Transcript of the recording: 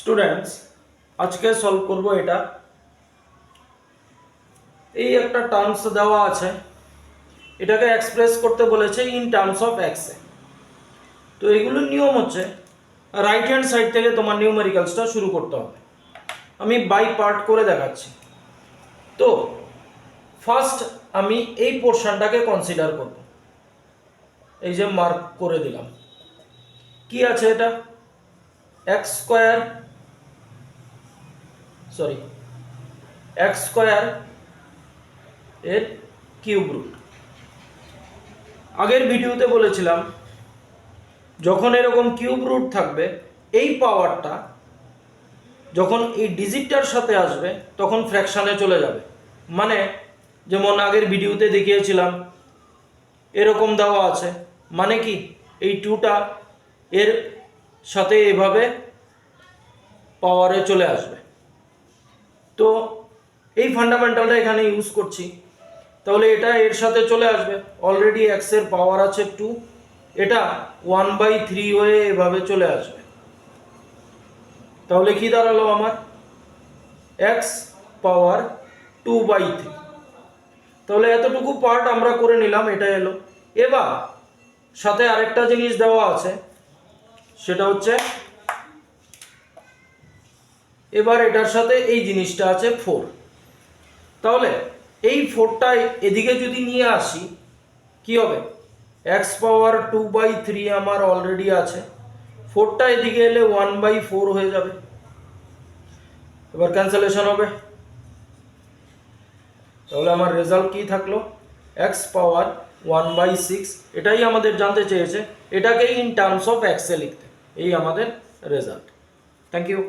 Students আজকে solve করব এটা এই একটা টার্মস দেওয়া আছে এটাকে এক্সপ্রেস করতে বলেছে ইন টার্মস অফ এক্স এ। তো এগুলোর নিয়ম হচ্ছে রাইট হ্যান্ড সাইড থেকে তোমার নিউমেরিক্যালসটা শুরু করতে হবে। আমি বাই পার্ট করে দেখাচ্ছি। তো ফার্স্ট আমি এই পোর্শনটাকে কনসিডার করব, এই যে মার্ক করে দিলাম। কি আছে এটা? এক্স স্কোয়ার এর কিউব রুট। আগের ভিডিওতে বলেছিলাম যখন এরকম কিউব রুট থাকবে এই পাওয়ারটা যখন এই ডিজিটটার সাথে আসবে তখন ফ্র্যাকশানে চলে যাবে। মানে যেমন আগের ভিডিওতে দেখিয়েছিলাম এরকম দেওয়া আছে, মানে কি এই টুটা এর সাথে এভাবে পাওয়ারে চলে আসবে। তো এই ফান্ডামেন্টালটা এখানে ইউজ করছি, তাহলে এটা এর সাথে চলে আসবে। অলরেডি এক্স এর পাওয়ার আছে 2, এটা 1/3 হয়ে এভাবে চলে আসবে। তাহলে কি দাঁড়ালো আমার? এক্স পাওয়ার 2/3। তাহলে এতটুকু পার্ট আমরা করে নিলাম, এটা এলো। এবার সাথে আরেকটা জিনিস দেওয়া আছে, সেটা হচ্ছে এবার এটার সাথে এই জিনিসটা আছে 4। তাহলে এই 4টা এদিকে যদি নিয়ে আসি কি হবে? এক্স পাওয়ার 2/3 আমার অলরেডি আছে, 4টা এদিকে এলে 1/4 হয়ে যাবে। এবার ক্যান্সেলেশন হবে, তাহলে আমার রেজাল্ট কি থাকলো? এক্স পাওয়ার 1/6। এটাই আমাদের জানতে চেয়েছে, এটাকে ইন টার্মস অফ এক্স এ লিখতে। এই আমাদের রেজাল্ট। Thank you.